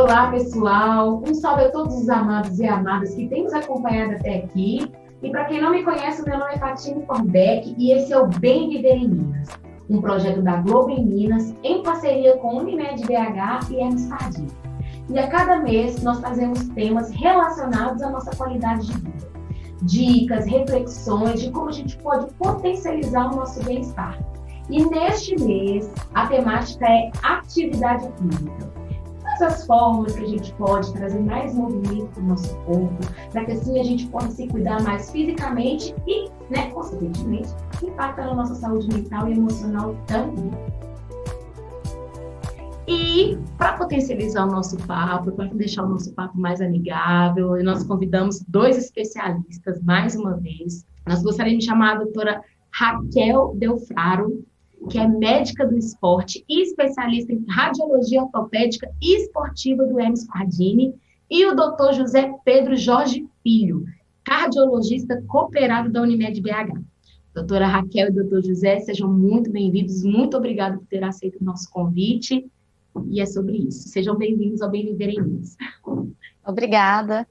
Olá, pessoal. Um salve a todos os amados e amadas que têm nos acompanhado até aqui. E para quem não me conhece, meu nome é Fatine Forbeck e esse é o Bem Viver em Minas, um projeto da Globo em Minas, em parceria com o Unimed BH e Hermes Pardini. E a cada mês nós trazemos temas relacionados à nossa qualidade de vida. Dicas, reflexões de como a gente pode potencializar o nosso bem-estar. E neste mês, a temática é atividade física. Quais as formas que a gente pode trazer mais movimento para o nosso corpo, para que assim a gente possa se cuidar mais fisicamente e, consequentemente, impactar na nossa saúde mental e emocional também. E para potencializar o nosso papo, para deixar o nosso papo mais amigável, nós convidamos 2 especialistas, mais uma vez. Nós gostaríamos de chamar a doutora Raquel Delfraro, que é médica do esporte e especialista em radiologia ortopédica e esportiva do Hermes Pardini, e o doutor José Pedro Jorge Filho, cardiologista cooperado da Unimed BH. Doutora Raquel e doutor José, sejam muito bem-vindos, muito obrigada por ter aceito o nosso convite, e é sobre isso. Sejam bem-vindos ao Bem Viver em Minas. Obrigada.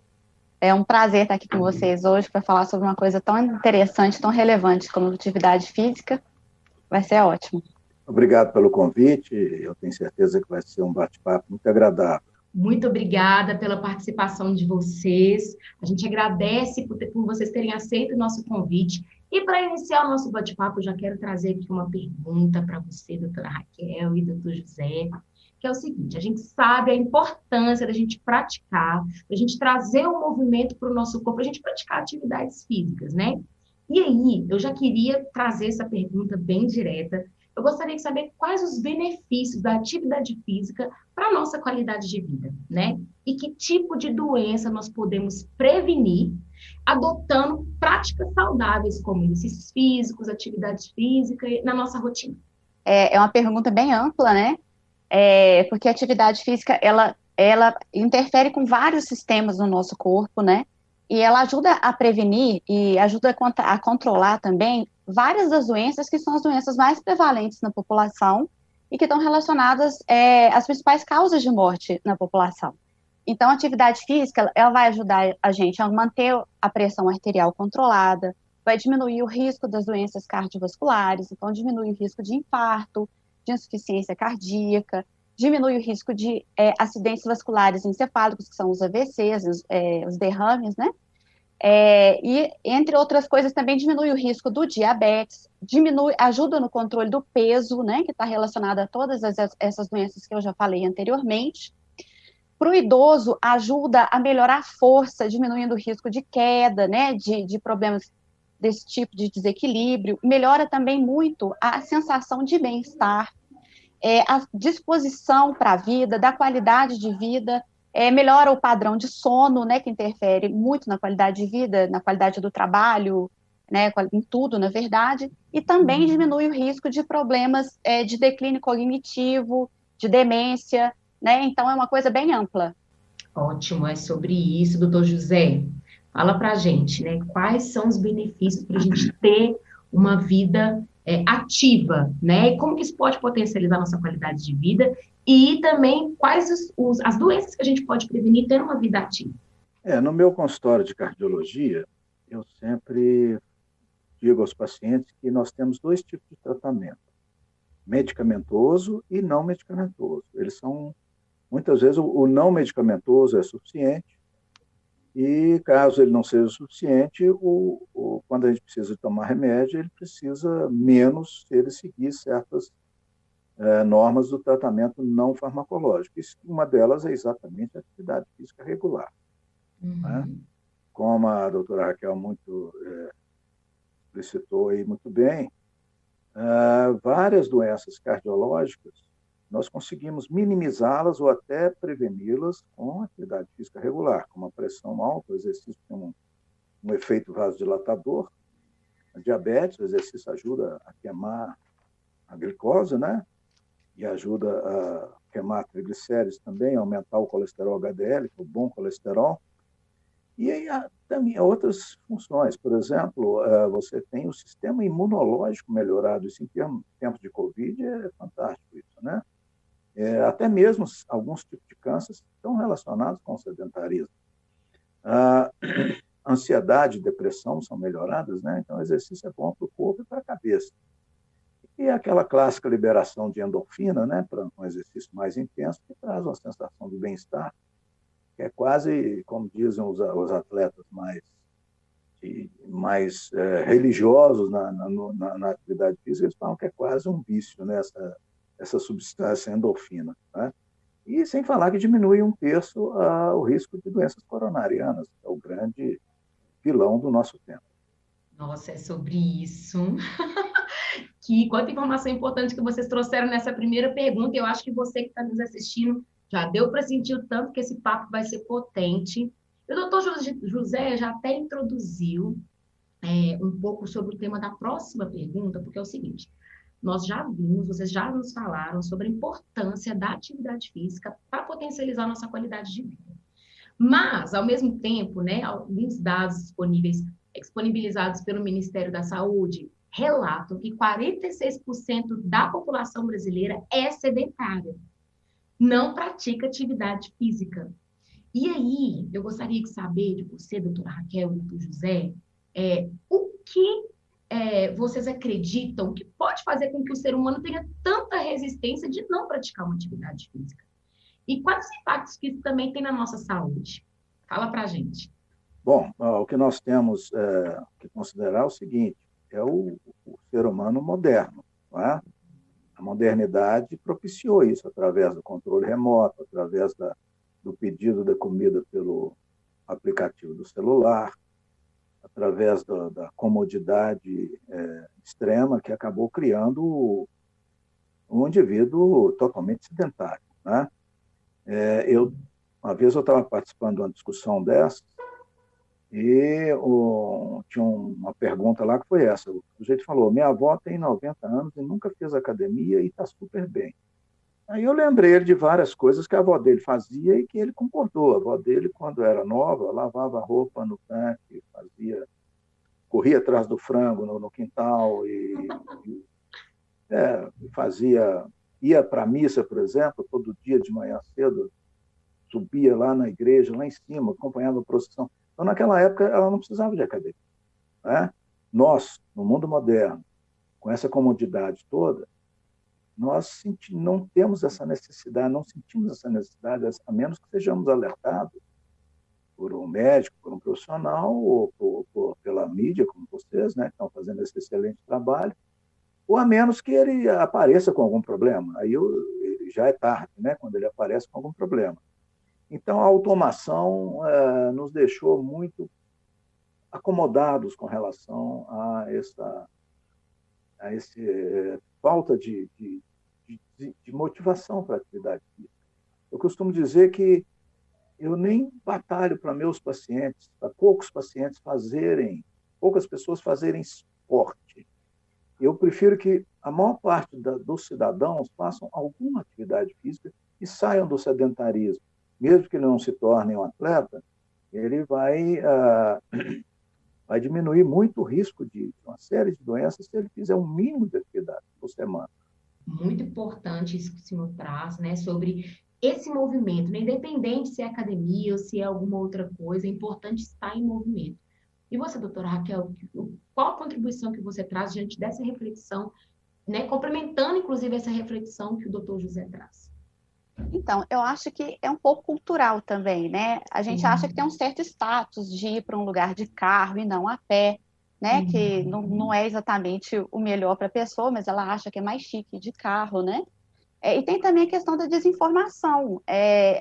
É um prazer estar aqui com vocês hoje para falar sobre uma coisa tão interessante, tão relevante como atividade física. Vai ser ótimo. Obrigado pelo convite. Eu tenho certeza que vai ser um bate-papo muito agradável. Muito obrigada pela participação de vocês. A gente agradece por vocês terem aceito o nosso convite. E para iniciar o nosso bate-papo, eu já quero trazer aqui uma pergunta para você, doutora Raquel e doutor José, que é o seguinte: a gente sabe a importância da gente praticar, da gente trazer um movimento para o nosso corpo, a gente praticar atividades físicas, né? E aí, eu já queria trazer essa pergunta bem direta. Eu gostaria de saber quais os benefícios da atividade física para a nossa qualidade de vida, né? E que tipo de doença nós podemos prevenir adotando práticas saudáveis como exercícios físicos, atividade física na nossa rotina. É uma pergunta bem ampla, né? Porque a atividade física, ela interfere com vários sistemas no nosso corpo, né? E ela ajuda a prevenir e ajuda a controlar também várias das doenças que são as doenças mais prevalentes na população e que estão relacionadas às principais causas de morte na população. Então, a atividade física, ela vai ajudar a gente a manter a pressão arterial controlada, vai diminuir o risco das doenças cardiovasculares, então diminui o risco de infarto, de insuficiência cardíaca, diminui o risco de acidentes vasculares encefálicos, que são os AVCs, os derrames, né? E, entre outras coisas, também diminui o risco do diabetes, ajuda no controle do peso, né? Que está relacionado a todas essas doenças que eu já falei anteriormente. Para o idoso, ajuda a melhorar a força, diminuindo o risco de queda, né? De problemas desse tipo de desequilíbrio. Melhora também muito a sensação de bem-estar, a disposição para a vida, da qualidade de vida, melhora o padrão de sono, né, que interfere muito na qualidade de vida, na qualidade do trabalho, né, em tudo, na verdade, e também diminui o risco de problemas de declínio cognitivo, de demência, né, então é uma coisa bem ampla. Ótimo, é sobre isso, doutor José. Fala para a gente, né, quais são os benefícios para a gente ter uma vida ativa, né? E como que isso pode potencializar a nossa qualidade de vida e também quais as doenças que a gente pode prevenir tendo uma vida ativa. No meu consultório de cardiologia, eu sempre digo aos pacientes que nós temos 2 tipos de tratamento: medicamentoso e não medicamentoso. Eles são, muitas vezes, o não medicamentoso é suficiente, e caso ele não seja suficiente, quando a gente precisa tomar remédio, ele precisa menos se ele seguir certas normas do tratamento não farmacológico. Uma delas é exatamente a atividade física regular. Né? Como a doutora Raquel muito explicitou aí muito bem, várias doenças cardiológicas nós conseguimos minimizá-las ou até preveni-las com atividade física regular, como a pressão alta. O exercício tem um efeito vasodilatador. A diabetes, o exercício ajuda a queimar a glicose, né? E ajuda a queimar triglicéridos também, aumentar o colesterol HDL, que é o bom colesterol. E aí também outras funções. Por exemplo, você tem o sistema imunológico melhorado. Isso em tempos de Covid é fantástico isso, né? Até mesmo alguns tipos de câncer estão relacionados com o sedentarismo. A ansiedade e depressão são melhoradas, né? Então, o exercício é bom para o corpo e para a cabeça. E aquela clássica liberação de endorfina, né, para um exercício mais intenso, que traz uma sensação de bem-estar, que é quase, como dizem os atletas mais religiosos na atividade física, eles falam que é quase um vício, né, essa substância endorfina, né? E sem falar que diminui 1/3 o risco de doenças coronarianas, que é o grande vilão do nosso tempo. Nossa, é sobre isso. Que quanta informação importante que vocês trouxeram nessa primeira pergunta. Eu acho que você que está nos assistindo já deu para sentir o tanto que esse papo vai ser potente. O doutor José já até introduziu um pouco sobre o tema da próxima pergunta, porque é o seguinte: nós já vimos, vocês já nos falaram sobre a importância da atividade física para potencializar a nossa qualidade de vida. Mas, ao mesmo tempo, né, alguns dados disponibilizados pelo Ministério da Saúde relatam que 46% da população brasileira é sedentária, não pratica atividade física. E aí, eu gostaria de saber de você, doutora Raquel e doutor José, o que vocês acreditam que pode fazer com que o ser humano tenha tanta resistência de não praticar uma atividade física? E quais os impactos que isso também tem na nossa saúde? Fala pra gente. Bom, o que nós temos que considerar é o seguinte: é o ser humano moderno, não é? A modernidade propiciou isso através do controle remoto, através do pedido da comida pelo aplicativo do celular, através da comodidade extrema que acabou criando um indivíduo totalmente sedentário, né? Uma vez eu estava participando de uma discussão dessa e tinha uma pergunta lá que foi essa. O sujeito falou: minha avó tem 90 anos e nunca fez academia e está super bem. Aí eu lembrei ele de várias coisas que a avó dele fazia e que ele concordou. A avó dele, quando era nova, lavava roupa no tanque, corria atrás do frango no quintal ia para a missa, por exemplo, todo dia de manhã cedo, subia lá na igreja, lá em cima, acompanhava a procissão. Então, naquela época, ela não precisava de academia, né? Nós, no mundo moderno, com essa comodidade toda, nós não temos essa necessidade, não sentimos essa necessidade, a menos que sejamos alertados por um médico, por um profissional, ou pela mídia, como vocês, né, que estão fazendo esse excelente trabalho, ou a menos que ele apareça com algum problema. Aí já é tarde, né, quando ele aparece com algum problema. Então, a automação nos deixou muito acomodados com relação a essa falta de motivação para a atividade física. Eu costumo dizer que eu nem batalho para meus pacientes, para poucas pessoas fazerem esporte. Eu prefiro que a maior parte dos cidadãos façam alguma atividade física e saiam do sedentarismo. Mesmo que ele não se torne um atleta, ele vai diminuir muito o risco de uma série de doenças se ele fizer um mínimo de atividade por semana. Muito importante isso que o senhor traz, né, sobre esse movimento, né, independente se é academia ou se é alguma outra coisa, é importante estar em movimento. E você, doutora Raquel, qual a contribuição que você traz diante dessa reflexão, né, complementando, inclusive, essa reflexão que o doutor José traz? Então, eu acho que é um pouco cultural também, né? A gente acha que tem um certo status de ir para um lugar de carro e não a pé, né? Que não é exatamente o melhor para a pessoa, mas ela acha que é mais chique de carro, né? E tem também a questão da desinformação.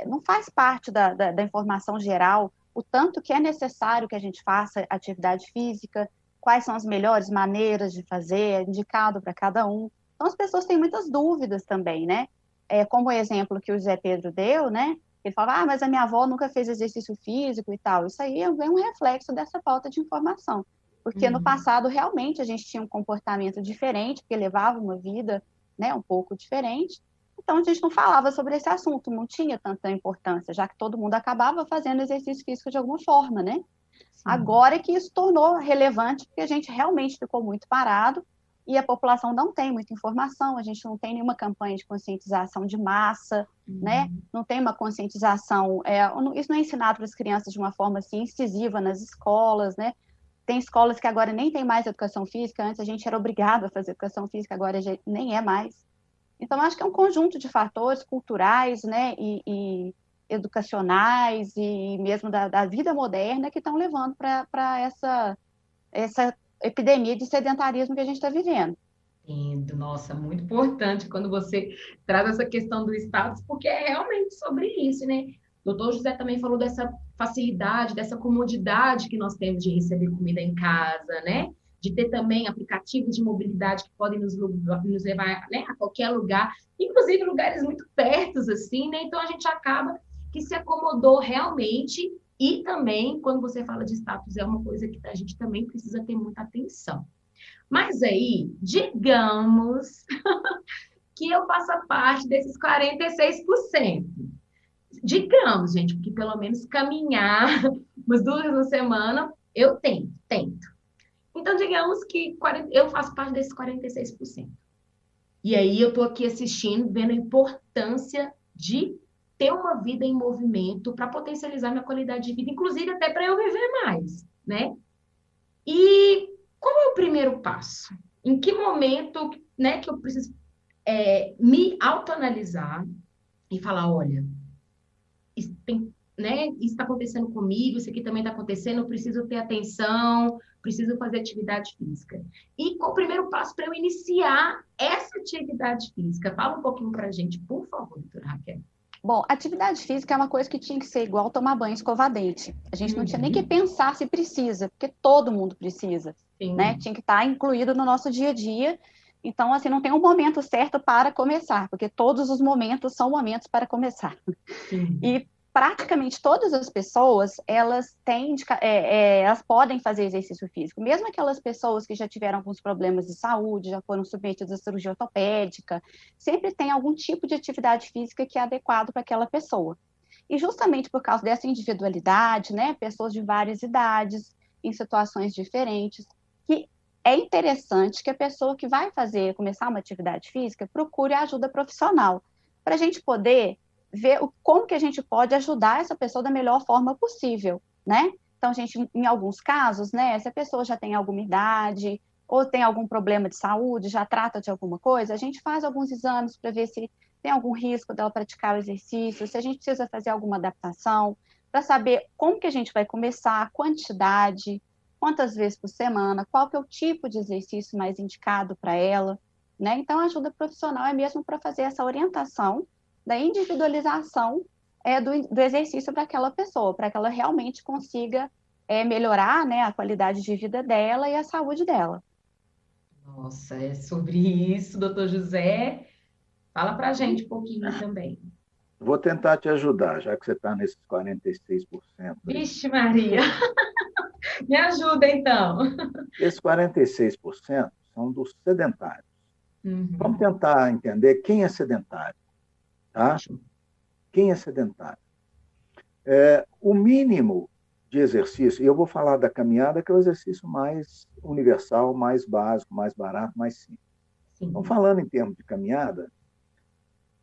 Não faz parte da informação geral o tanto que é necessário que a gente faça atividade física, quais são as melhores maneiras de fazer, indicado para cada um. Então, as pessoas têm muitas dúvidas também, né? Como o exemplo que o Zé Pedro deu, né? Ele fala, mas a minha avó nunca fez exercício físico e tal. Isso aí é um reflexo dessa falta de informação. Porque no passado, realmente, a gente tinha um comportamento diferente, porque levava uma vida, né, um pouco diferente. Então, a gente não falava sobre esse assunto, não tinha tanta importância, já que todo mundo acabava fazendo exercício físico de alguma forma, né? Sim. Agora é que isso tornou relevante, porque a gente realmente ficou muito parado, e a população não tem muita informação, a gente não tem nenhuma campanha de conscientização de massa, né? Não tem uma conscientização, isso não é ensinado para as crianças de uma forma assim, incisiva nas escolas, né? Tem escolas que agora nem tem mais educação física, antes a gente era obrigado a fazer educação física, agora nem é mais. Então, acho que é um conjunto de fatores culturais, né, e educacionais, e mesmo da vida moderna, que estão levando para essa epidemia de sedentarismo que a gente está vivendo. Entendo. Nossa, muito importante quando você traz essa questão do status, porque é realmente sobre isso, né? O doutor José também falou dessa facilidade, dessa comodidade que nós temos de receber comida em casa, né? De ter também aplicativos de mobilidade que podem nos levar, né, a qualquer lugar, inclusive lugares muito pertos, assim, né? Então a gente acaba que se acomodou realmente, e também, quando você fala de status, é uma coisa que a gente também precisa ter muita atenção. Mas aí, digamos que eu faça parte desses 46%. Digamos, gente, porque pelo menos caminhar umas 2 na semana, eu tento. Então, digamos que eu faço parte desses 46%. E aí eu estou aqui assistindo, vendo a importância de ter uma vida em movimento para potencializar minha qualidade de vida, inclusive até para eu viver mais, né? E qual é o primeiro passo? Em que momento, né, que eu preciso me autoanalisar e falar, olha, isso está acontecendo comigo, isso aqui também está acontecendo, eu preciso ter atenção, preciso fazer atividade física. E qual o primeiro passo para eu iniciar essa atividade física? Fala um pouquinho para a gente, por favor, doutora Raquel. Bom, atividade física é uma coisa que tinha que ser igual tomar banho, escovar dente. A gente não tinha nem que pensar se precisa, porque todo mundo precisa, né? Tinha que estar incluído no nosso dia a dia. Então, assim, não tem um momento certo para começar, porque todos os momentos são momentos para começar. E praticamente todas as pessoas, elas podem fazer exercício físico. Mesmo aquelas pessoas que já tiveram alguns problemas de saúde, já foram submetidas à cirurgia ortopédica, sempre tem algum tipo de atividade física que é adequado para aquela pessoa. E justamente por causa dessa individualidade, né, pessoas de várias idades, em situações diferentes, que é interessante que a pessoa que vai começar uma atividade física, procure ajuda profissional, para a gente poder ver como que a gente pode ajudar essa pessoa da melhor forma possível, né? Então, em alguns casos, né, se a pessoa já tem alguma idade ou tem algum problema de saúde, já trata de alguma coisa, a gente faz alguns exames para ver se tem algum risco dela praticar o exercício, se a gente precisa fazer alguma adaptação, para saber como que a gente vai começar, a quantidade, quantas vezes por semana, qual que é o tipo de exercício mais indicado para ela, né? Então, a ajuda profissional é mesmo para fazer essa orientação da individualização do exercício para aquela pessoa, para que ela realmente consiga melhorar, né, a qualidade de vida dela e a saúde dela. Nossa, é sobre isso, doutor José. Fala para a gente um pouquinho também. Vou tentar te ajudar, já que você está nesses 46%. Vixe, Maria! Me ajuda, então. Esses 46% são dos sedentários. Vamos tentar entender quem é sedentário. Tá? Quem é sedentário? O mínimo de exercício, e eu vou falar da caminhada, que é o exercício mais universal, mais básico, mais barato, mais simples. Então, falando em termos de caminhada,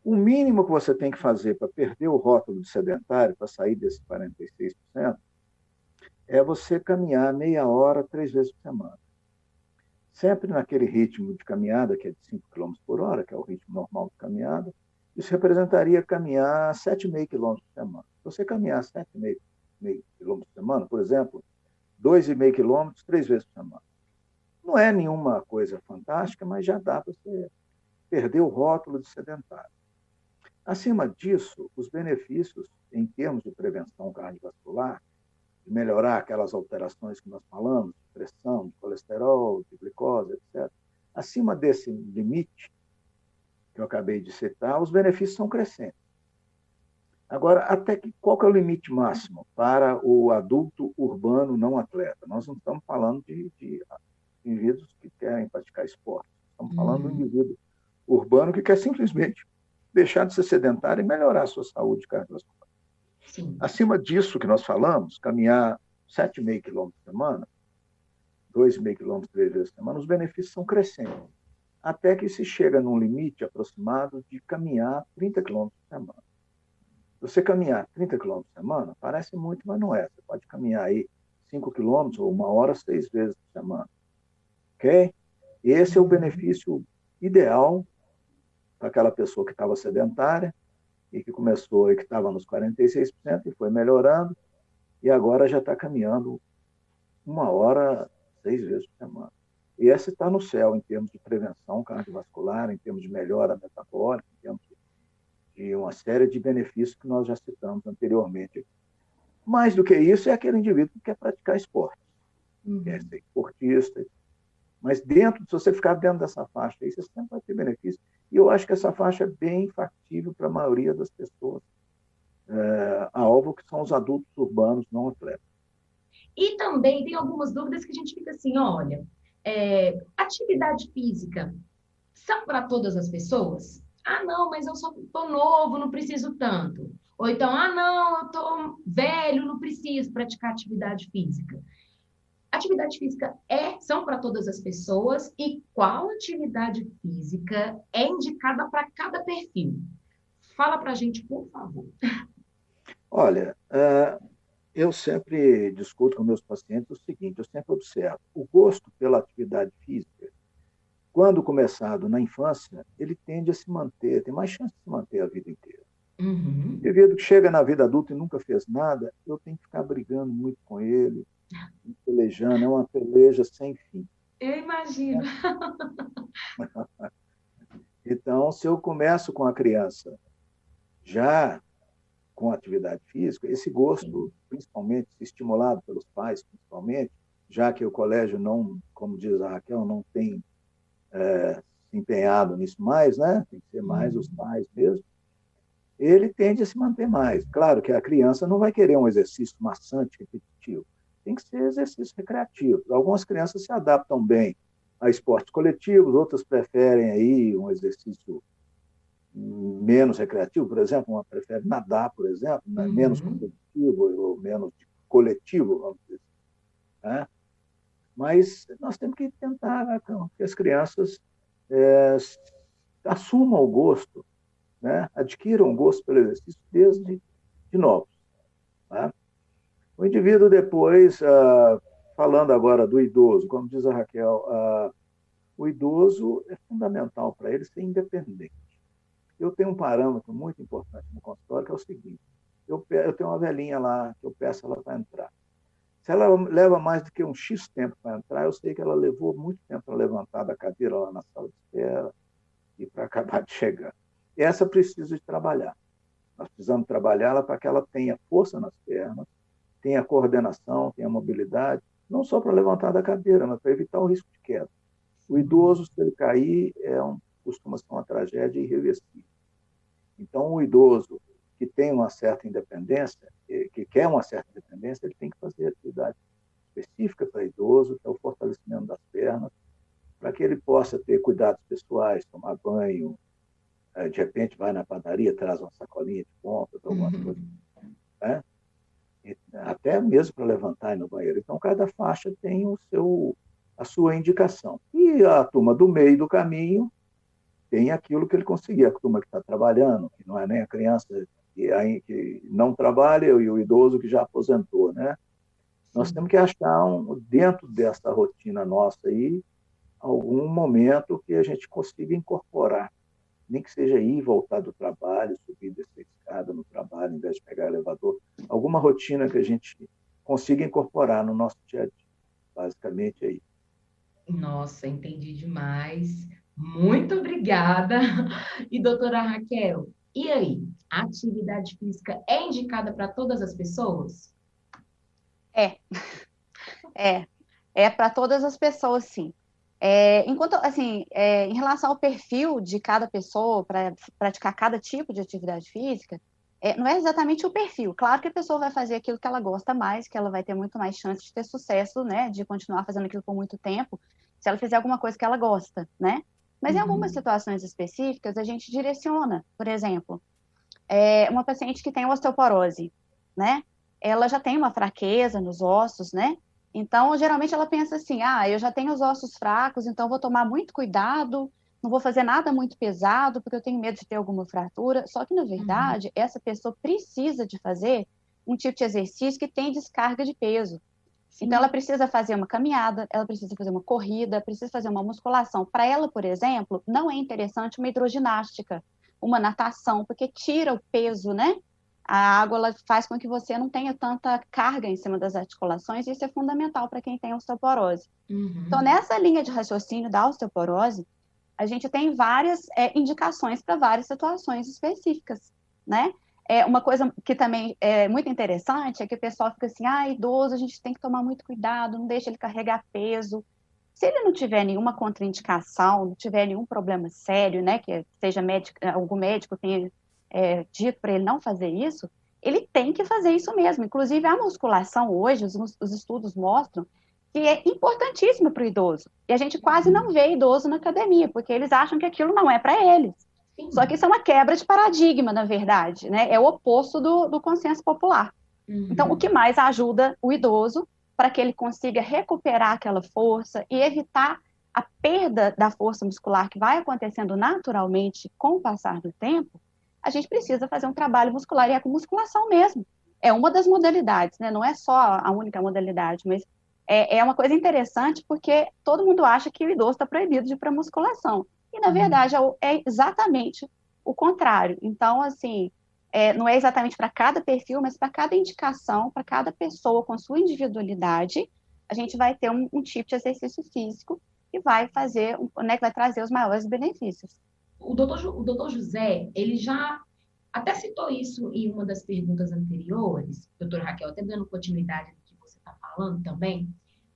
o mínimo que você tem que fazer para perder o rótulo de sedentário, para sair desses 46%, é você caminhar meia hora, 3 vezes por semana. Sempre naquele ritmo de caminhada, que é de 5 km por hora, que é o ritmo normal de caminhada. Isso representaria caminhar 7,5 km por semana. Se você caminhar 7,5 km por semana, por exemplo, 2,5 km 3 vezes por semana. Não é nenhuma coisa fantástica, mas já dá para você perder o rótulo de sedentário. Acima disso, os benefícios em termos de prevenção cardiovascular, de melhorar aquelas alterações que nós falamos, de pressão, de colesterol, de glicose, etc. Acima desse limite, que eu acabei de citar, os benefícios são crescentes. Agora, qual que é o limite máximo para o adulto urbano não atleta? Nós não estamos falando de indivíduos que querem praticar esporte. Estamos falando do indivíduo urbano que quer simplesmente deixar de ser sedentário e melhorar a sua saúde cardiovascular. Acima disso que nós falamos, caminhar 7,5 km por semana, 2,5 quilômetros 3 vezes por semana, os benefícios são crescentes, até que se chega num limite aproximado de caminhar 30 quilômetros por semana. Se você caminhar 30 quilômetros por semana, parece muito, mas não é. Você pode caminhar aí 5 quilômetros ou 1 hora 6 vezes por semana. Ok? Esse é o benefício ideal para aquela pessoa que estava sedentária e que começou e que estava nos 46% e foi melhorando e agora já está caminhando 1 hora 6 vezes por semana. E esse está no céu em termos de prevenção cardiovascular, em termos de melhora metabólica, em termos de uma série de benefícios que nós já citamos anteriormente. Mais do que isso, é aquele indivíduo que quer praticar esporte, quer ser esportista. Mas se você ficar dentro dessa faixa aí, você sempre vai ter benefício. E eu acho que essa faixa é bem factível para a maioria das pessoas. Alvo que são os adultos urbanos não atletas. E também tem algumas dúvidas que a gente fica assim, olha, atividade física são para todas as pessoas? Ah, não, mas eu só estou novo, não preciso tanto. Ou então, ah, não, eu estou velho, não preciso praticar atividade física. Atividade física são para todas as pessoas e qual atividade física é indicada para cada perfil? Fala para a gente, por favor. Olha, eu sempre discuto com meus pacientes o seguinte, eu sempre observo, o gosto pela atividade física, quando começado na infância, ele tende a se manter, tem mais chance de se manter a vida inteira. Uhum. O indivíduo que chega na vida adulta e nunca fez nada, eu tenho que ficar brigando muito com ele, pelejando, é uma peleja sem fim. Eu imagino. Então, se eu começo com a criança já com atividade física, esse gosto, principalmente, estimulado pelos pais, principalmente, já que o colégio não, como diz a Raquel, não tem se empenhado nisso mais, né? Tem que ser mais os pais mesmo, ele tende a se manter mais. Claro que a criança não vai querer um exercício maçante, repetitivo. Tem que ser exercícios recreativos. Algumas crianças se adaptam bem a esportes coletivos, outras preferem aí um exercício menos recreativo, por exemplo, uma prefere nadar, por exemplo, né? Menos competitivo ou menos coletivo, vamos dizer assim, né? Mas nós temos que tentar, né, que as crianças assumam o gosto, né? Adquiram o gosto pelo exercício desde de novos. Né? O indivíduo depois, falando agora do idoso, como diz a Raquel, o idoso é fundamental para ele ser independente. Eu tenho um parâmetro muito importante no consultório, que é o seguinte, eu tenho uma velhinha lá, que eu peço ela para entrar. Se ela leva mais do que um X tempo para entrar, eu sei que ela levou muito tempo para levantar da cadeira lá na sala de espera e para acabar de chegar. E essa precisa de trabalhar. Nós precisamos trabalhá-la para que ela tenha força nas pernas, tenha coordenação, tenha mobilidade, não só para levantar da cadeira, mas para evitar o risco de queda. O idoso, se ele cair, costuma ser uma tragédia irreversível. Então, o idoso que tem uma certa independência, que quer uma certa independência, ele tem que fazer atividade específica para idoso, que é o fortalecimento das pernas, para que ele possa ter cuidados pessoais, tomar banho, de repente vai na padaria, traz uma sacolinha de compras, algumas coisas, né? Até mesmo para levantar e ir no banheiro. Então, cada faixa tem a sua indicação. E a turma do meio do caminho tem aquilo que ele conseguia, a turma que está trabalhando, que não é nem a criança que não trabalha e o idoso que já aposentou, né? Nós temos que achar, dentro dessa rotina nossa aí, algum momento que a gente consiga incorporar, nem que seja ir e voltar do trabalho, subir e descer escada no trabalho, em vez de pegar elevador, alguma rotina que a gente consiga incorporar no nosso dia a dia, basicamente aí. Nossa, entendi demais. Muito obrigada. E doutora Raquel, e aí? A atividade física é indicada para todas as pessoas? É para todas as pessoas, sim. Enquanto, assim, em relação ao perfil de cada pessoa para praticar cada tipo de atividade física, não é exatamente o perfil. Claro que a pessoa vai fazer aquilo que ela gosta mais, que ela vai ter muito mais chance de ter sucesso, né, de continuar fazendo aquilo por muito tempo, se ela fizer alguma coisa que ela gosta, né? Mas em algumas situações específicas, a gente direciona, por exemplo, uma paciente que tem osteoporose, né? Ela já tem uma fraqueza nos ossos, né? Então, geralmente ela pensa assim, eu já tenho os ossos fracos, então vou tomar muito cuidado, não vou fazer nada muito pesado, porque eu tenho medo de ter alguma fratura. Só que, na verdade, essa pessoa precisa de fazer um tipo de exercício que tem descarga de peso. Sim. Então, ela precisa fazer uma caminhada, ela precisa fazer uma corrida, precisa fazer uma musculação. Para ela, por exemplo, não é interessante uma hidroginástica, uma natação, porque tira o peso, né? A água ela faz com que você não tenha tanta carga em cima das articulações, e isso é fundamental para quem tem osteoporose. Então, nessa linha de raciocínio da osteoporose, a gente tem várias indicações para várias situações específicas, né? Uma coisa que também é muito interessante é que o pessoal fica assim, idoso, a gente tem que tomar muito cuidado, não deixa ele carregar peso. Se ele não tiver nenhuma contraindicação, não tiver nenhum problema sério, né, que seja algum médico tenha dito para ele não fazer isso, ele tem que fazer isso mesmo. Inclusive, a musculação hoje, os estudos mostram que é importantíssima para o idoso. E a gente quase não vê idoso na academia, porque eles acham que aquilo não é para eles. Sim. Só que isso é uma quebra de paradigma, na verdade, né? É o oposto do consenso popular. Então, o que mais ajuda o idoso para que ele consiga recuperar aquela força e evitar a perda da força muscular que vai acontecendo naturalmente com o passar do tempo, a gente precisa fazer um trabalho muscular, e é com musculação mesmo. É uma das modalidades, né? Não é só a única modalidade, mas é uma coisa interessante porque todo mundo acha que o idoso está proibido de ir para musculação. E, na verdade, é exatamente o contrário. Então, assim, não é exatamente para cada perfil, mas para cada indicação, para cada pessoa com sua individualidade, a gente vai ter um tipo de exercício físico que vai fazer, né, que vai trazer os maiores benefícios. O doutor José, ele já até citou isso em uma das perguntas anteriores, doutora Raquel, até dando continuidade do que você está falando também,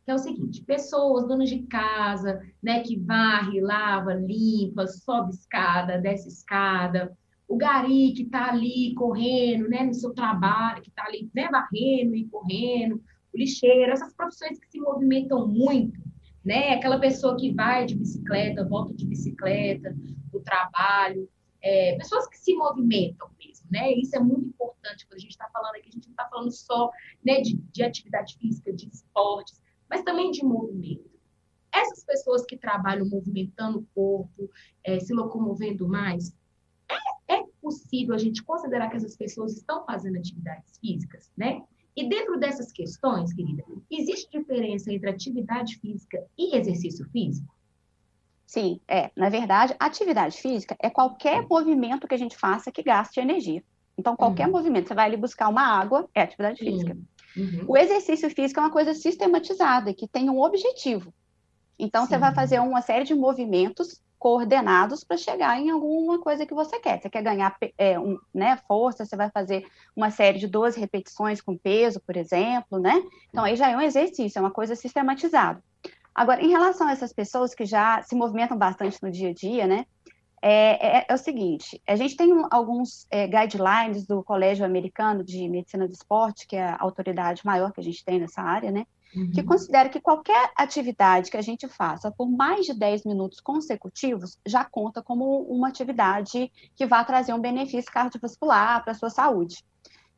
que é o seguinte: pessoas, donas de casa, né, que varre, lava, limpa, sobe escada, desce escada, o gari que está ali correndo, né, no seu trabalho, que está ali, né, varrendo e correndo, o lixeiro, essas profissões que se movimentam muito, né, aquela pessoa que vai de bicicleta, volta de bicicleta, do trabalho, pessoas que se movimentam mesmo, né? Isso é muito importante quando a gente está falando aqui. A gente não está falando só, né, de atividade física, de esportes, mas também de movimento. Essas pessoas que trabalham movimentando o corpo, se locomovendo mais, é possível a gente considerar que essas pessoas estão fazendo atividades físicas, né? E dentro dessas questões, querida, existe diferença entre atividade física e exercício físico? Sim, na verdade, atividade física é qualquer movimento que a gente faça que gaste energia. Então, qualquer movimento, você vai ali buscar uma água, é atividade física. O exercício físico é uma coisa sistematizada, que tem um objetivo. Então, você vai fazer uma série de movimentos coordenados para chegar em alguma coisa que você quer. Você quer ganhar né, força, você vai fazer uma série de 12 repetições com peso, por exemplo, né? Então, aí já é um exercício, é uma coisa sistematizada. Agora, em relação a essas pessoas que já se movimentam bastante no dia a dia, né? É o seguinte, a gente tem alguns guidelines do Colégio Americano de Medicina do Esporte, que é a autoridade maior que a gente tem nessa área, né? Que considera que qualquer atividade que a gente faça por mais de 10 minutos consecutivos já conta como uma atividade que vai trazer um benefício cardiovascular para a sua saúde.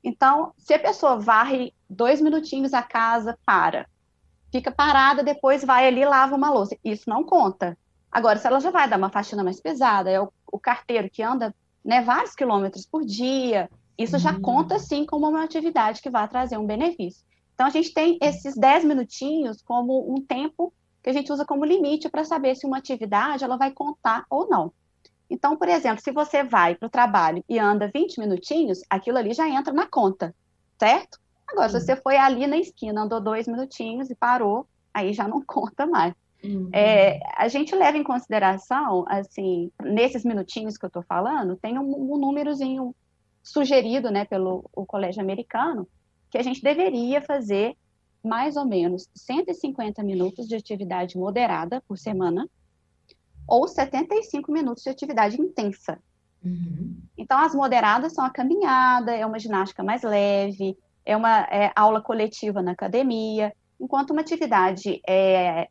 Então, se a pessoa varre 2 minutinhos a casa, fica parada, depois vai ali e lava uma louça, isso não conta. Agora, se ela já vai dar uma faxina mais pesada, é o carteiro que anda, né, vários quilômetros por dia, isso já conta, sim, como uma atividade que vai trazer um benefício. Então, a gente tem esses 10 minutinhos como um tempo que a gente usa como limite para saber se uma atividade ela vai contar ou não. Então, por exemplo, se você vai para o trabalho e anda 20 minutinhos, aquilo ali já entra na conta, certo? Agora, se você foi ali na esquina, andou 2 minutinhos e parou, aí já não conta mais. A gente leva em consideração, assim, nesses minutinhos que eu estou falando, tem um númerozinho sugerido, né, pelo o Colégio Americano, que a gente deveria fazer mais ou menos 150 minutos de atividade moderada por semana, ou 75 minutos de atividade intensa. Então, as moderadas são a caminhada, é uma ginástica mais leve, é uma aula coletiva na academia, enquanto uma atividade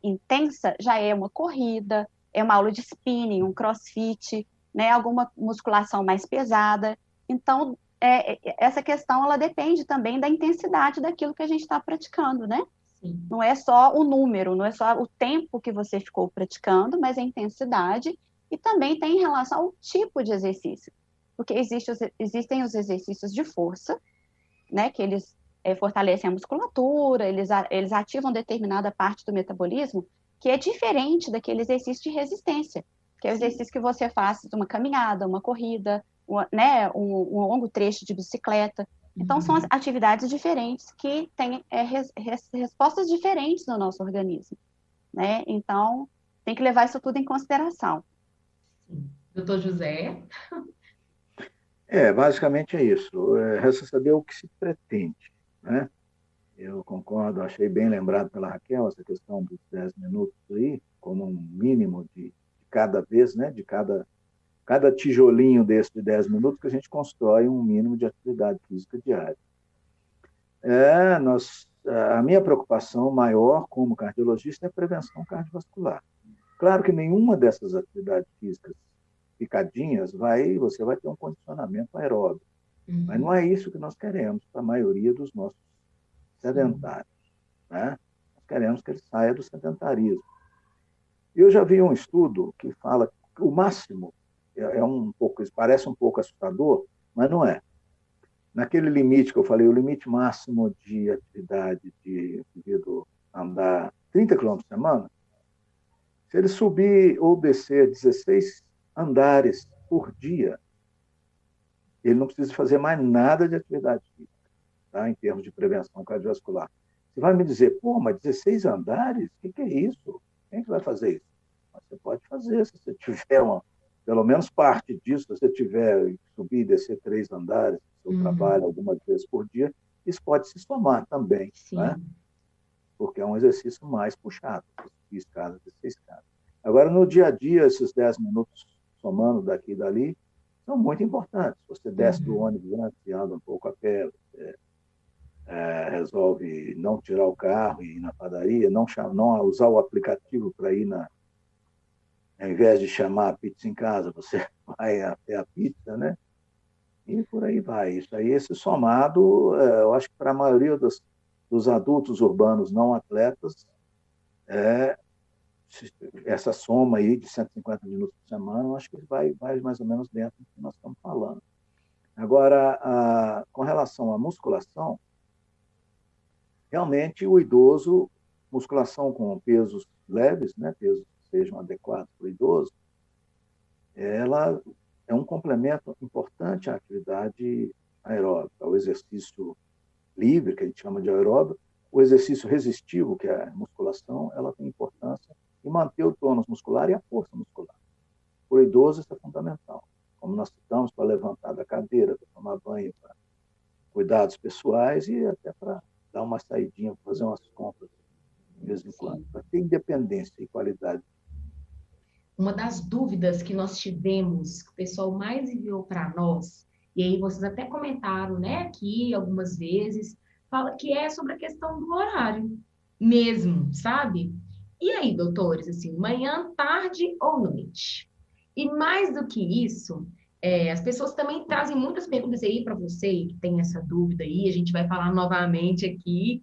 intensa já é uma corrida, é uma aula de spinning, um crossfit, né, alguma musculação mais pesada. Então, essa questão, ela depende também da intensidade daquilo que a gente está praticando, né? Sim. Não é só o número, não é só o tempo que você ficou praticando, mas a intensidade, e também tem em relação ao tipo de exercício, porque existem os exercícios de força, né, que eles fortalecem a musculatura, eles ativam determinada parte do metabolismo, que é diferente daquele exercício de resistência, que é o exercício que você faz uma caminhada, uma corrida, né, um longo trecho de bicicleta. Então, são atividades diferentes que têm respostas diferentes no nosso organismo, né? Então, tem que levar isso tudo em consideração. Sim. Doutor José? Basicamente é isso. Resta saber o que se pretende, né? Eu concordo, achei bem lembrado pela Raquel essa questão dos 10 minutos aí, como um mínimo de cada vez, né? De cada tijolinho desse de 10 minutos que a gente constrói um mínimo de atividade física diária. A minha preocupação maior como cardiologista é a prevenção cardiovascular. Claro que nenhuma dessas atividades físicas picadinhas você vai ter um condicionamento aeróbico, mas não é isso que nós queremos para a maioria dos nossos sedentários, né? Nós queremos que ele saia do sedentarismo. Eu já vi um estudo que fala que o máximo parece um pouco assustador, mas não é. Naquele limite que eu falei, o limite máximo de atividade de indivíduo andar 30 km por semana, se ele subir ou descer 16 andares por dia, ele não precisa fazer mais nada de atividade física, tá? Em termos de prevenção cardiovascular. Você vai me dizer, pô, mas 16 andares? O que é isso? Quem é que vai fazer isso? Mas você pode fazer, se você tiver pelo menos parte disso, se você tiver subir e descer 3 andares, seu trabalho algumas vezes por dia, isso pode se somar também, né? Porque é um exercício mais puxado, subir escada, descer escada. Agora, no dia a dia, esses 10 minutos somando daqui e dali, são muito importantes. Você desce do ônibus antes e anda um pouco a pé, você resolve não tirar o carro e ir na padaria, não usar o aplicativo para ir ao invés de chamar a pizza em casa, você vai até a pizza, né? E por aí vai. Isso aí, esse somado, eu acho que para a maioria dos adultos urbanos não atletas, essa soma aí de 150 minutos por semana, eu acho que vai mais ou menos dentro do que nós estamos falando. Agora, com relação à musculação, realmente o idoso, musculação com pesos leves, né, pesos que sejam adequados para o idoso, ela é um complemento importante à atividade aeróbica, ao exercício livre, que a gente chama de aeróbico. O exercício resistivo, que é a musculação, ela tem importância em manter o tônus muscular e a força muscular. Para o idoso, isso é fundamental. Como nós citamos, para levantar da cadeira, para tomar banho, para cuidados pessoais e até para dar uma saidinha, fazer umas compras de vez em quando, para ter independência e qualidade. Uma das dúvidas que nós tivemos, que o pessoal mais enviou para nós, e aí vocês até comentaram, né, aqui algumas vezes, fala que é sobre a questão do horário mesmo, sabe? E aí, doutores, assim, manhã, tarde ou noite? E mais do que isso, as pessoas também trazem muitas perguntas aí para você que tem essa dúvida aí, a gente vai falar novamente aqui.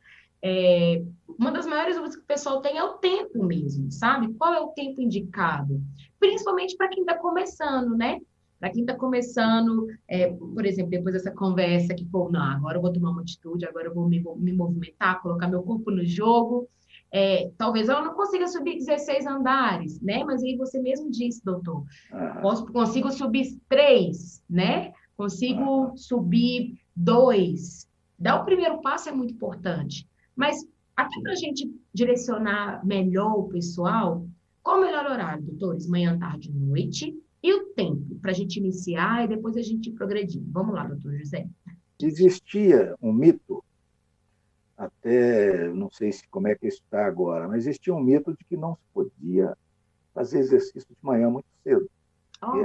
Uma das maiores dúvidas que o pessoal tem é o tempo mesmo, sabe? Qual é o tempo indicado? Principalmente para quem está começando, né? Para quem está começando, por exemplo, depois dessa conversa que, pô, não, agora eu vou tomar uma atitude, agora eu vou me movimentar, colocar meu corpo no jogo. Talvez eu não consiga subir 16 andares, né? Mas aí você mesmo disse, doutor, consigo subir 3, né? Consigo subir 2. Dar o primeiro passo é muito importante. Mas até para a gente direcionar melhor o pessoal, qual o melhor horário, doutores? Manhã, tarde, noite? E o tempo para a gente iniciar e depois a gente progredir? Vamos lá, doutor José. Existia um mito, até não sei como é que isso está agora, mas existia um mito de que não se podia fazer exercício de manhã muito cedo, que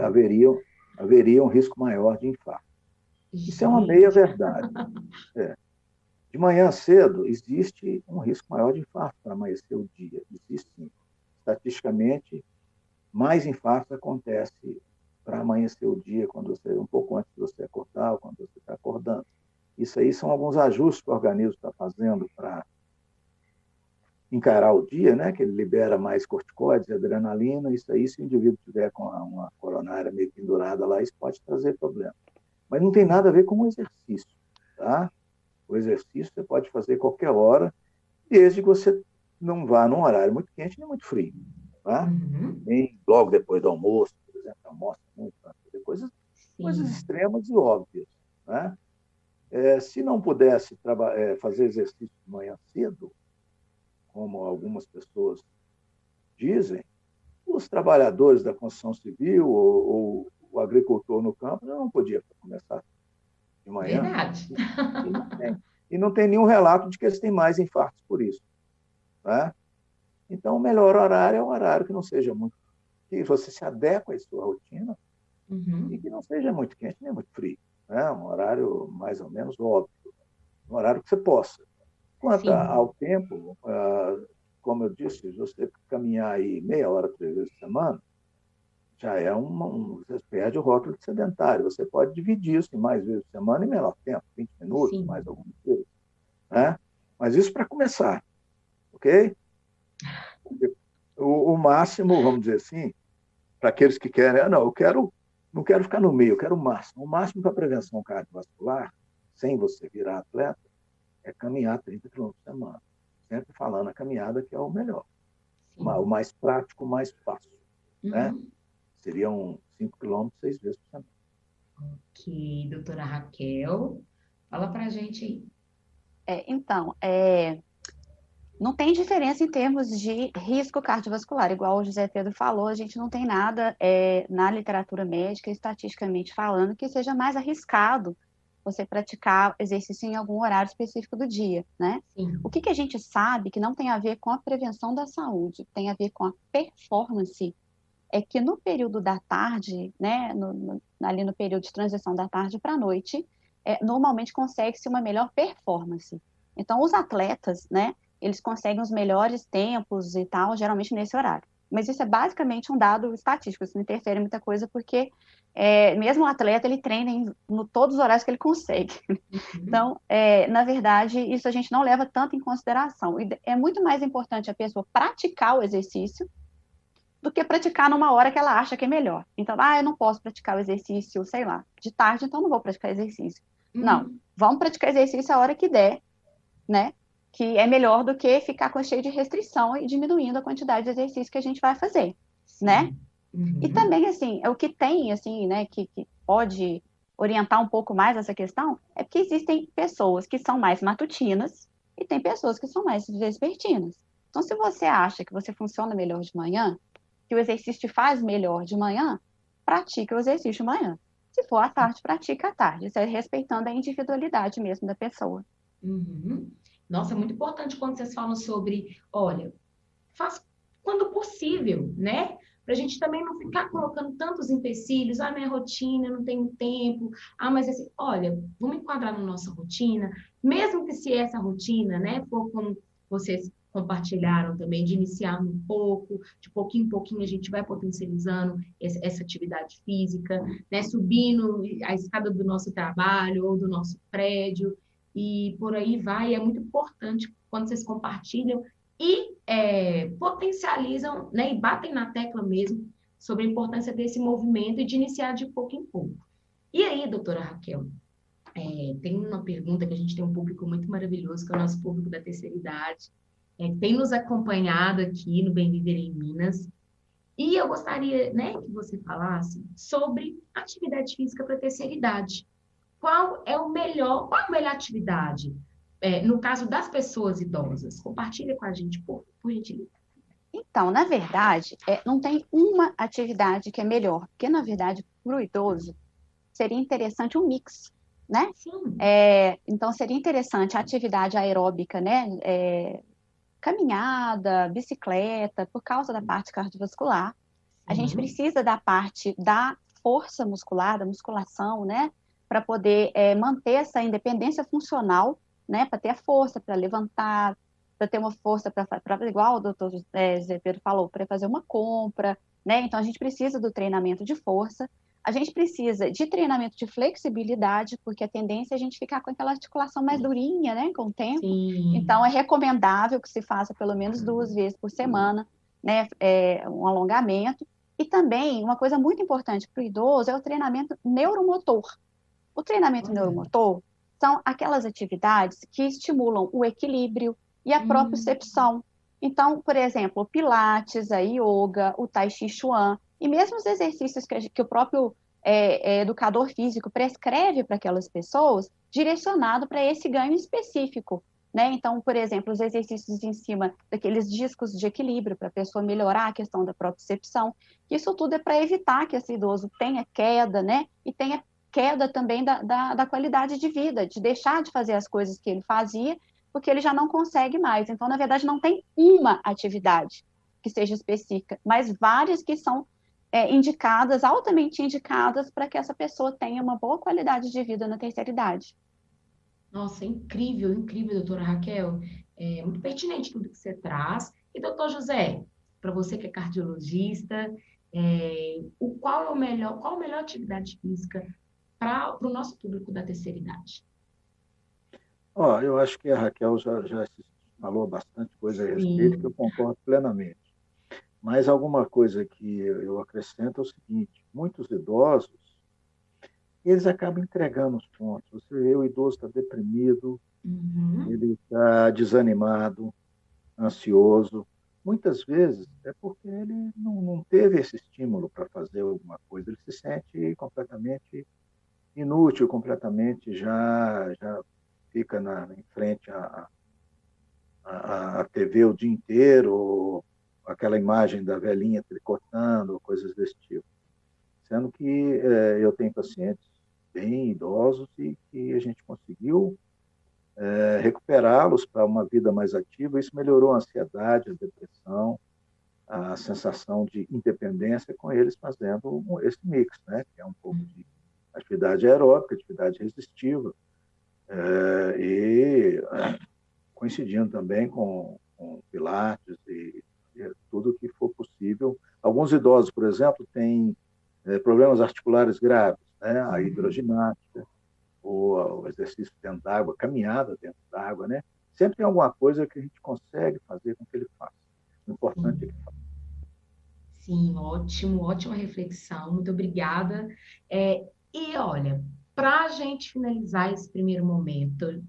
haveria um risco maior de infarto. Isso é uma meia-verdade. De manhã cedo, existe um risco maior de infarto para amanhecer o dia. Existe, sim. Estatisticamente, mais infartos acontecem para amanhecer o dia, um pouco antes de você acordar ou quando você está acordando. Isso aí são alguns ajustes que o organismo está fazendo para encarar o dia, né, que ele libera mais corticoides, adrenalina, isso aí, se o indivíduo tiver com uma coronária meio pendurada lá, isso pode trazer problema. Mas não tem nada a ver com o exercício, tá? O exercício você pode fazer qualquer hora, desde que você não vá num horário muito quente nem muito frio, tá? Nem logo depois do almoço, por exemplo, almoça muito, tá? coisas extremas e óbvias, né? Se não pudesse fazer exercício de manhã cedo, como algumas pessoas dizem, os trabalhadores da construção civil ou o agricultor no campo não podia começar de manhã. Verdade. E não tem nenhum relato de que eles têm mais infartos por isso, né? Então, o melhor horário é um horário que não seja muito... que você se adeque à sua rotina e que não seja muito quente nem muito frio, né? Um horário mais ou menos óbvio, um horário que você possa. Quanto ao tempo, como eu disse, você caminhar aí meia hora, 3 vezes por semana, já é você perde o rótulo de sedentário. Você pode dividir isso em mais vezes por semana e menor tempo, 20 minutos, mais algumas coisas, né? Mas isso para começar, ok? O máximo, vamos dizer assim, para aqueles que querem, não quero ficar no meio, eu quero o máximo. O máximo para prevenção cardiovascular, sem você virar atleta, é caminhar 30 quilômetros por semana. Sempre falando a caminhada que é o melhor. O mais prático, o mais fácil, né? Seriam 5 quilômetros 6 vezes por semana. Ok, doutora Raquel, fala para a gente aí. Então, não tem diferença em termos de risco cardiovascular, igual o José Pedro falou, a gente não tem nada na literatura médica, estatisticamente falando, que seja mais arriscado você praticar exercício em algum horário específico do dia, né? O que a gente sabe que não tem a ver com a prevenção da saúde, tem a ver com a performance, é que no período da tarde, né, ali no período de transição da tarde para a noite, normalmente consegue-se uma melhor performance. Então, os atletas, né, eles conseguem os melhores tempos e tal, geralmente nesse horário. Mas isso é basicamente um dado estatístico, isso não interfere em muita coisa, porque mesmo o atleta, ele treina em todos os horários que ele consegue. Então, na verdade, isso a gente não leva tanto em consideração. E é muito mais importante a pessoa praticar o exercício do que praticar numa hora que ela acha que é melhor. Então, eu não posso praticar o exercício, sei lá, de tarde, então não vou praticar exercício. Não, vamos praticar exercício a hora que der, né? Que é melhor do que ficar cheio de restrição e diminuindo a quantidade de exercício que a gente vai fazer, né? E também, assim, o que tem, assim, né, que pode orientar um pouco mais essa questão, é porque existem pessoas que são mais matutinas e tem pessoas que são mais vespertinas. Então, se você acha que você funciona melhor de manhã, que o exercício te faz melhor de manhã, pratique o exercício de manhã. Se for à tarde, pratique à tarde. Isso é respeitando a individualidade mesmo da pessoa. Nossa, é muito importante quando vocês falam sobre, olha, faz quando possível, né? Para a gente também não ficar colocando tantos empecilhos, minha rotina, não tenho tempo, mas assim, olha, vamos enquadrar na nossa rotina, mesmo que se essa rotina, né, for como vocês compartilharam também, de iniciar um pouco, de pouquinho em pouquinho a gente vai potencializando essa atividade física, né, subindo a escada do nosso trabalho ou do nosso prédio, e por aí vai. É muito importante quando vocês compartilham e potencializam, né, e batem na tecla mesmo sobre a importância desse movimento e de iniciar de pouco em pouco. E aí, doutora Raquel, tem uma pergunta que a gente tem um público muito maravilhoso, que é o nosso público da terceira idade, tem nos acompanhado aqui no Bem Viver em Minas, e eu gostaria, né, que você falasse sobre atividade física para a terceira idade. Qual é a melhor atividade? No caso das pessoas idosas, compartilha com a gente, por gentileza. Então, na verdade, não tem uma atividade que é melhor, porque, na verdade, para o idoso, seria interessante um mix, né? Sim. Então, seria interessante a atividade aeróbica, né? Caminhada, bicicleta, por causa da parte cardiovascular. A gente precisa da parte da força muscular, da musculação, né? Para poder manter essa independência funcional, né, para ter a força para levantar, para ter uma força para igual o doutor Zé Pedro falou, para fazer uma compra, né? Então a gente precisa do treinamento de força, A gente precisa de treinamento de flexibilidade, porque a tendência é a gente ficar com aquela articulação mais durinha, né, com o tempo. Sim. Então, é recomendável que se faça pelo menos 2 vezes por semana, né, um alongamento. E também, uma coisa muito importante para o idoso é o treinamento neuromotor. O treinamento neuromotor são aquelas atividades que estimulam o equilíbrio e a propriocepção. Então, por exemplo, o Pilates, a Yoga, o Tai Chi Chuan, e mesmo os exercícios que o próprio educador físico prescreve para aquelas pessoas, direcionado para esse ganho específico, né? Então, por exemplo, os exercícios em cima daqueles discos de equilíbrio, para a pessoa melhorar a questão da propriocepção. Isso tudo é para evitar que esse idoso tenha queda, né? E tenha queda também da qualidade de vida, de deixar de fazer as coisas que ele fazia, porque ele já não consegue mais. Então, na verdade, não tem uma atividade que seja específica, mas várias que são indicadas, altamente indicadas, para que essa pessoa tenha uma boa qualidade de vida na terceira idade. Nossa, incrível, incrível, doutora Raquel. É muito pertinente tudo que você traz. E, doutor José, para você que é cardiologista, qual a melhor atividade física para o nosso público da terceira idade? Eu acho que a Raquel já falou bastante coisa a respeito, que eu concordo plenamente. Mas alguma coisa que eu acrescento é o seguinte: muitos idosos, eles acabam entregando os pontos. Você vê, o idoso está deprimido, ele está desanimado, ansioso. Muitas vezes é porque ele não teve esse estímulo para fazer alguma coisa. Ele se sente completamente inútil, completamente já fica em frente à TV o dia inteiro, aquela imagem da velhinha tricotando, coisas desse tipo. Sendo que eu tenho pacientes bem idosos e que a gente conseguiu recuperá-los para uma vida mais ativa. Isso melhorou a ansiedade, a depressão, a sensação de independência com eles fazendo esse mix, né? Que é um pouco de atividade aeróbica, atividade resistiva, e coincidindo também com Pilates e tudo que for possível. Alguns idosos, por exemplo, têm problemas articulares graves, né? A hidroginástica, o exercício dentro d'água, caminhada dentro d'água, né? Sempre tem alguma coisa que a gente consegue fazer com que ele faça. O importante é que faça. Sim, ótimo, ótima reflexão, muito obrigada. E olha, para a gente finalizar esse primeiro momento,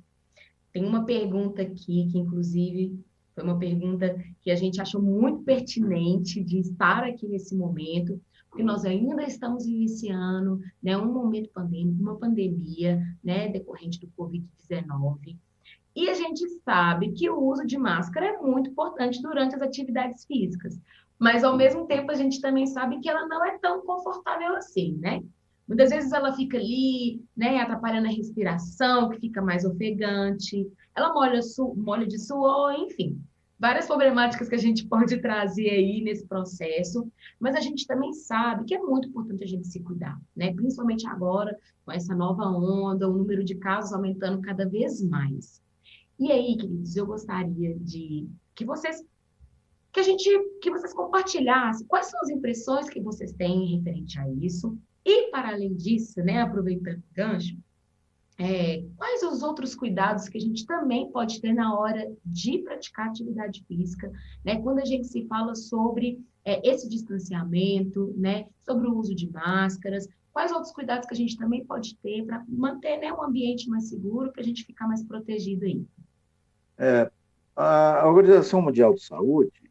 tem uma pergunta aqui, que inclusive foi uma pergunta que a gente achou muito pertinente de estar aqui nesse momento, porque nós ainda estamos iniciando, né, um momento pandêmico, uma pandemia, né, decorrente do Covid-19. E a gente sabe que o uso de máscara é muito importante durante as atividades físicas, mas ao mesmo tempo a gente também sabe que ela não é tão confortável assim, né? Muitas vezes ela fica ali, né, atrapalhando a respiração, que fica mais ofegante, ela molha de suor, enfim, várias problemáticas que a gente pode trazer aí nesse processo, mas a gente também sabe que é muito importante a gente se cuidar, né? Principalmente agora, com essa nova onda, o número de casos aumentando cada vez mais. E aí, queridos, eu gostaria de que vocês compartilhassem quais são as impressões que vocês têm referente a isso. E, para além disso, né, aproveitando o gancho, quais os outros cuidados que a gente também pode ter na hora de praticar atividade física, né? Quando a gente se fala sobre esse distanciamento, né? Sobre o uso de máscaras, quais outros cuidados que a gente também pode ter para manter, né, um ambiente mais seguro, para a gente ficar mais protegido aí? A Organização Mundial de Saúde,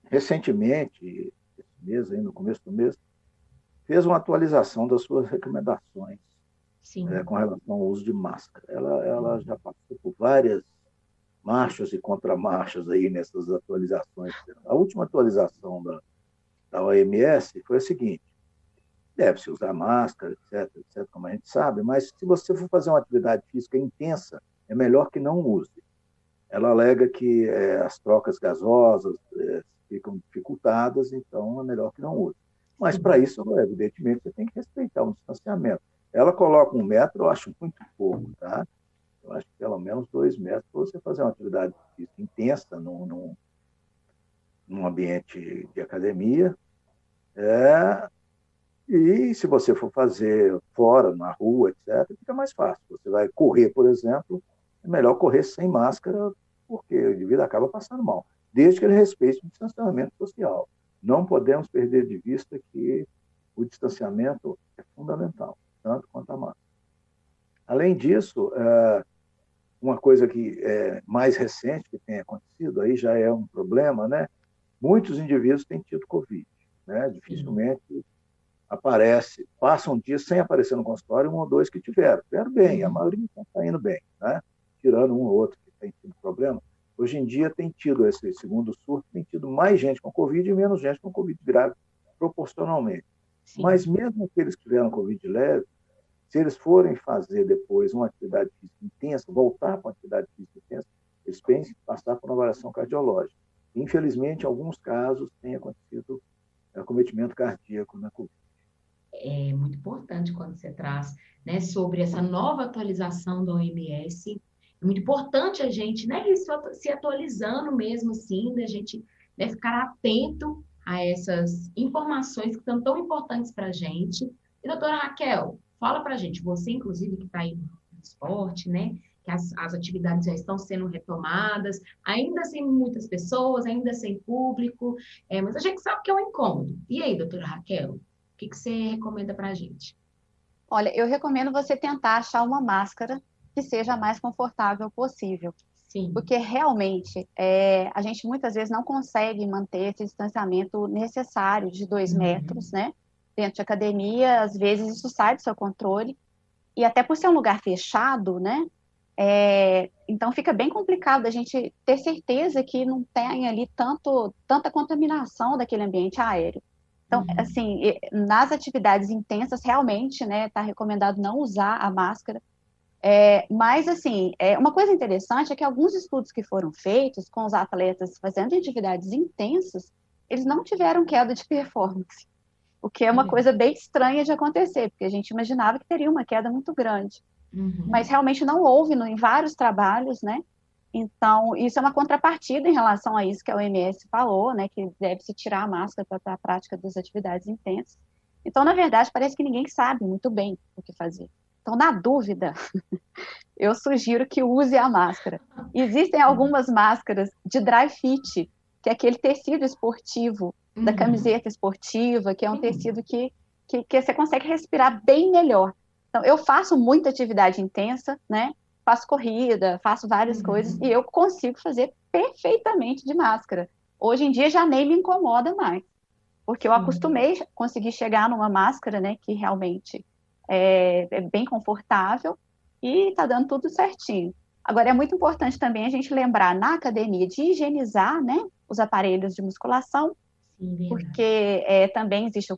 recentemente, esse mês, aí, no começo do mês, fez uma atualização das suas recomendações com relação ao uso de máscara. Ela já passou por várias marchas e contramarchas aí nessas atualizações. A última atualização da OMS foi a seguinte: deve-se usar máscara, etc., como a gente sabe, mas se você for fazer uma atividade física intensa, é melhor que não use. Ela alega que as trocas gasosas ficam dificultadas, então é melhor que não use. Mas, para isso, evidentemente, você tem que respeitar um distanciamento. Ela coloca 1 metro, eu acho muito pouco, tá? Eu acho que pelo menos 2 metros para você fazer uma atividade física intensa num ambiente de academia. E se você for fazer fora, na rua, etc., fica mais fácil. Você vai correr, por exemplo, é melhor correr sem máscara, porque o indivíduo acaba passando mal, desde que ele respeite o distanciamento social. Não podemos perder de vista que o distanciamento é fundamental, tanto quanto a máscara. Além disso, uma coisa que é mais recente que tem acontecido, aí já é um problema, né? Muitos indivíduos têm tido Covid, né? Dificilmente passam um dia sem aparecer no consultório, um ou dois que tiveram bem, a maioria está indo bem, né? Tirando um ou outro que tem tido problema. Hoje em dia tem tido esse segundo surto, tem tido mais gente com Covid e menos gente com Covid grave, proporcionalmente. Sim. Mas mesmo aqueles que tiveram Covid leve, se eles forem fazer depois uma atividade física intensa, voltar para uma atividade física intensa, eles pensam em passar por uma avaliação cardiológica. Infelizmente, em alguns casos, tem acontecido acometimento cardíaco na Covid. É muito importante quando você traz, né, sobre essa nova atualização da OMS. É muito importante a gente, né, ir se atualizando mesmo assim, da gente, né, ficar atento a essas informações que estão tão importantes para a gente. E, doutora Raquel, fala para a gente, você, inclusive, que está aí no esporte, né, que as atividades já estão sendo retomadas, ainda sem muitas pessoas, ainda sem público, mas a gente sabe que é um incômodo. E aí, doutora Raquel? O que você recomenda para a gente? Olha, eu recomendo você tentar achar uma máscara que seja a mais confortável possível. Sim. Porque realmente a gente muitas vezes não consegue manter esse distanciamento necessário de 2 metros, né? Dentro de academia, às vezes isso sai do seu controle. E até por ser um lugar fechado, né? Então fica bem complicado a gente ter certeza que não tem ali tanta contaminação daquele ambiente aéreo. Então, assim, nas atividades intensas, realmente, né, está recomendado não usar a máscara. Mas, assim, uma coisa interessante é que alguns estudos que foram feitos com os atletas fazendo atividades intensas, eles não tiveram queda de performance, o que é uma coisa bem estranha de acontecer, porque a gente imaginava que teria uma queda muito grande. Mas realmente não houve em vários trabalhos, né? Então, isso é uma contrapartida em relação a isso que a OMS falou, né, que deve-se tirar a máscara para a prática das atividades intensas. Então, na verdade, parece que ninguém sabe muito bem o que fazer. Então, na dúvida, eu sugiro que use a máscara. Existem algumas máscaras de dry fit, que é aquele tecido esportivo, da camiseta esportiva, que é um tecido que você consegue respirar bem melhor. Então, eu faço muita atividade intensa, né? Faço corrida, faço várias coisas, e eu consigo fazer perfeitamente de máscara. Hoje em dia já nem me incomoda mais, porque eu acostumei a conseguir chegar numa máscara, né, que realmente é bem confortável e está dando tudo certinho. Agora, é muito importante também a gente lembrar na academia de higienizar, né, os aparelhos de musculação, porque também existe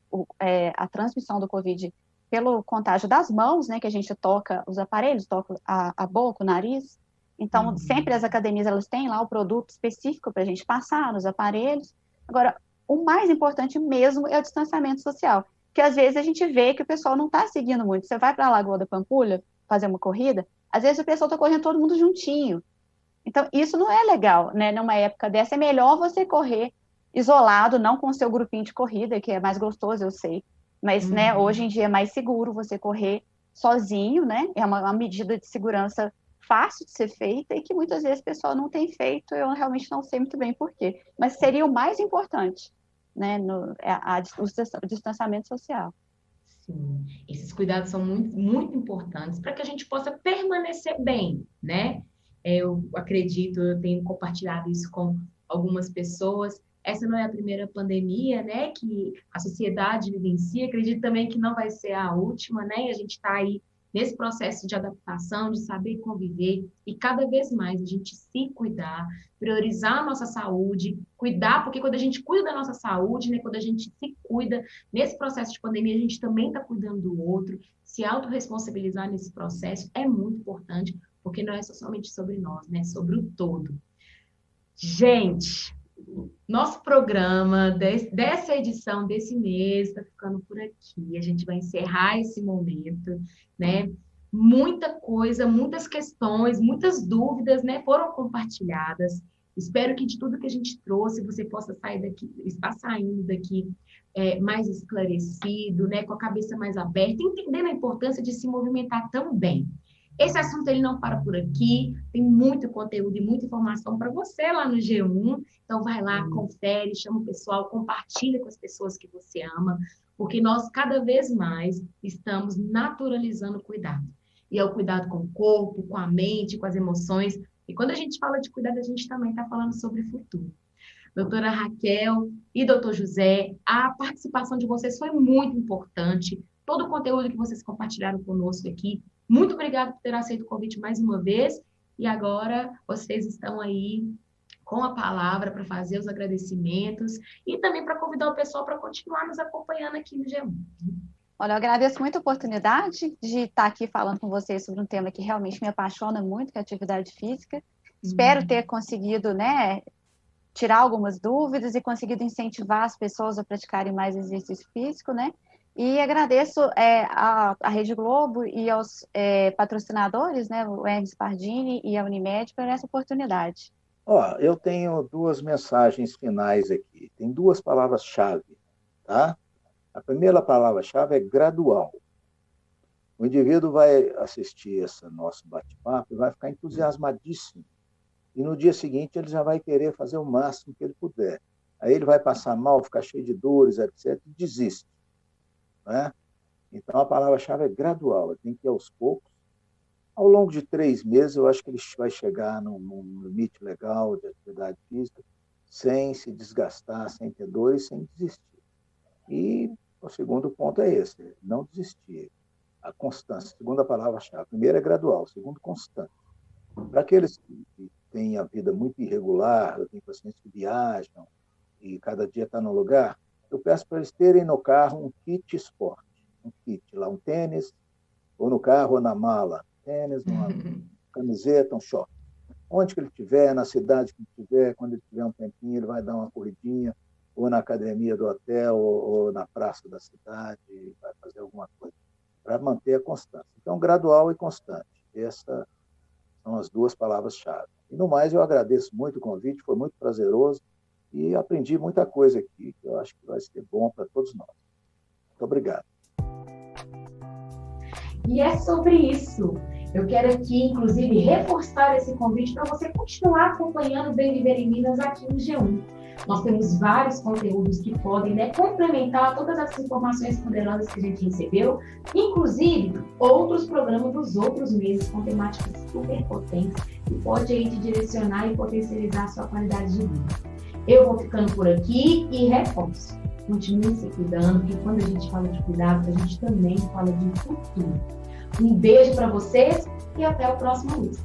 a transmissão do Covid pelo contágio das mãos, né, que a gente toca os aparelhos, toca a boca, o nariz. Então, sempre as academias, elas têm lá o produto específico para a gente passar nos aparelhos. Agora, o mais importante mesmo é o distanciamento social, que às vezes a gente vê que o pessoal não está seguindo muito. Você vai para a Lagoa da Pampulha fazer uma corrida, às vezes o pessoal está correndo todo mundo juntinho. Então, isso não é legal, né? Numa época dessa, é melhor você correr isolado, não com o seu grupinho de corrida, que é mais gostoso, eu sei. Mas, né, hoje em dia é mais seguro você correr sozinho, né? É uma medida de segurança fácil de ser feita e que muitas vezes o pessoal não tem feito, eu realmente não sei muito bem por quê. Mas seria o mais importante, né? O distanciamento social. Sim, esses cuidados são muito, muito importantes para que a gente possa permanecer bem, né? Eu acredito, eu tenho compartilhado isso com algumas pessoas. Essa não é a primeira pandemia, né, que a sociedade vivencia. Acredito também que não vai ser a última, né? E a gente está aí nesse processo de adaptação, de saber conviver e cada vez mais a gente se cuidar, priorizar a nossa saúde, cuidar, porque quando a gente cuida da nossa saúde, né, quando a gente se cuida, nesse processo de pandemia, a gente também está cuidando do outro, se autorresponsabilizar nesse processo é muito importante, porque não é somente sobre nós, né, é sobre o todo. Gente, nosso programa dessa edição desse mês está ficando por aqui. A gente vai encerrar esse momento, né? Muita coisa, muitas questões, muitas dúvidas, né, foram compartilhadas. Espero que de tudo que a gente trouxe, você possa sair daqui, estar saindo daqui mais esclarecido, né, com a cabeça mais aberta, entendendo a importância de se movimentar também. Esse assunto ele não para por aqui, tem muito conteúdo e muita informação para você lá no G1, então vai lá, confere, chama o pessoal, compartilha com as pessoas que você ama, porque nós cada vez mais estamos naturalizando o cuidado. E é o cuidado com o corpo, com a mente, com as emoções. E quando a gente fala de cuidado, a gente também está falando sobre futuro. Doutora Raquel e doutor José, a participação de vocês foi muito importante. Todo o conteúdo que vocês compartilharam conosco aqui. Muito obrigada por ter aceito o convite mais uma vez. E agora vocês estão aí com a palavra para fazer os agradecimentos e também para convidar o pessoal para continuar nos acompanhando aqui no G1. Olha, eu agradeço muito a oportunidade de estar aqui falando com vocês sobre um tema que realmente me apaixona muito, que é a atividade física. Espero ter conseguido, né, tirar algumas dúvidas e conseguido incentivar as pessoas a praticarem mais exercício físico, né? E agradeço à Rede Globo e aos patrocinadores, né, o Hermes Pardini e a Unimed, por essa oportunidade. Eu tenho 2 mensagens finais aqui. Tem 2 palavras-chave, tá? A primeira palavra-chave é gradual. O indivíduo vai assistir esse nosso bate-papo e vai ficar entusiasmadíssimo. E no dia seguinte ele já vai querer fazer o máximo que ele puder. Aí ele vai passar mal, ficar cheio de dores, etc., e desiste. Né? Então a palavra-chave é gradual, tem que ir aos poucos. Ao longo de 3 meses, eu acho que ele vai chegar num limite legal de atividade física, sem se desgastar, sem ter dor e sem desistir. E o segundo ponto é esse, não desistir. A constância, a segunda palavra-chave. Primeiro é gradual, segundo, constante. Para aqueles que têm a vida muito irregular, eu tenho pacientes que viajam e cada dia está no lugar, eu peço para eles terem no carro um kit esporte. Um kit lá, um tênis, ou no carro ou na mala. Tênis, uma camiseta, um short. Onde que ele estiver, na cidade que ele estiver, quando ele tiver um tempinho, ele vai dar uma corridinha, ou na academia do hotel, ou na praça da cidade, vai fazer alguma coisa, para manter a constância. Então, gradual e constante. Essas são as 2 palavras-chave. E, no mais, eu agradeço muito o convite, foi muito prazeroso, e aprendi muita coisa aqui, que eu acho que vai ser bom para todos nós. Muito obrigado. E é sobre isso. Eu quero aqui, inclusive, reforçar esse convite para você continuar acompanhando o Bem Viver em Minas aqui no G1. Nós temos vários conteúdos que podem, né, complementar todas essas informações poderosas que a gente recebeu, inclusive outros programas dos outros meses com temáticas super potentes que pode aí te direcionar e potencializar a sua qualidade de vida. Eu vou ficando por aqui e reforço. Continue se cuidando, porque quando a gente fala de cuidado, a gente também fala de futuro. Um beijo para vocês e até o próximo mês.